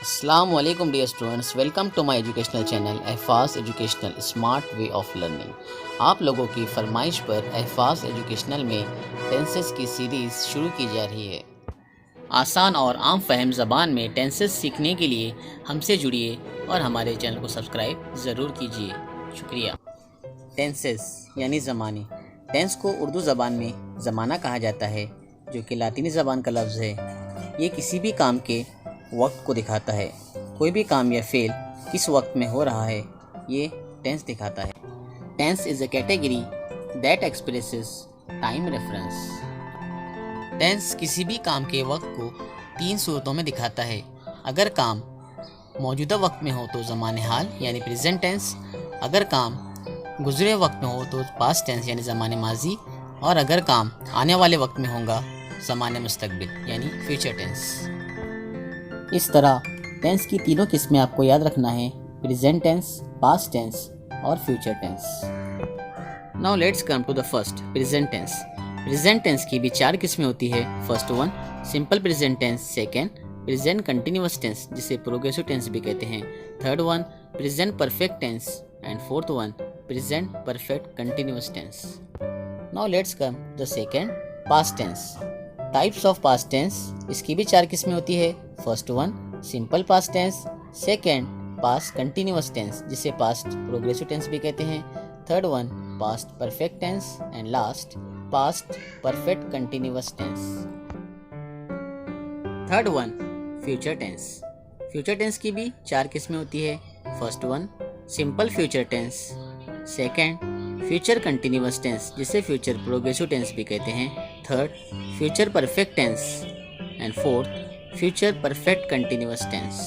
Assalamu alaikum dear students, welcome to my educational channel Ahfaz educational smart way of learning. आप लोगों की फरमाइश पर अहफाज एजुकेशनल में टेंसेस की सीरीज़ शुरू की जा रही है। आसान और आम फहम ज़बान में टेंसेस सीखने के लिए हमसे जुड़िए और हमारे चैनल को सब्सक्राइब ज़रूर कीजिए। शुक्रिया। टेंसेस यानी ज़माने। टेंस को उर्दू ज़बान में ज़माना कहा जाता है, जो कि लातीनी ज़बान का लफ्ज़ है। ये किसी भी काम के वक्त को दिखाता है। कोई भी काम या फेल किस वक्त में हो रहा है, ये टेंस दिखाता है। Tense is a category that expresses time reference. Tense किसी भी काम के वक्त को 3 सूरतों में दिखाता है। अगर काम मौजूदा वक्त में हो तो ज़माने हाल यानी प्रेजेंट टेंस, अगर काम गुज़रे वक्त में हो तो पास्ट टेंस यानी ज़माने माजी, और अगर काम आने वाले वक्त में होगा ज़माने मुस्तकबिल यानी फ्यूचर टेंस। इस तरह टेंस की तीनों किस्में आपको याद रखना है: प्रेजेंट टेंस, पास्ट टेंस और future tense. Now let's come to the first, present tense. Present tense की भी 4 किस्में होती है। First one simple present tense, second present continuous tense जिसे प्रोग्रेसिव टेंस भी कहते हैं, third one present perfect tense and fourth one present perfect continuous tense. Now let's come the second, past tense. Types of past tense, इसकी भी 4 किस्में होती है। First one simple past tense, second past continuous tense जिसे past progressive tense भी कहते हैं, third one past perfect tense and last past perfect continuous tense. Third one future tense. Future tense की भी 4 किस्में होती है। First one simple future tense, second future continuous tense जिसे फ्यूचर प्रोग्रेसिव टेंस भी कहते हैं, third future perfect tense and fourth future perfect continuous tense.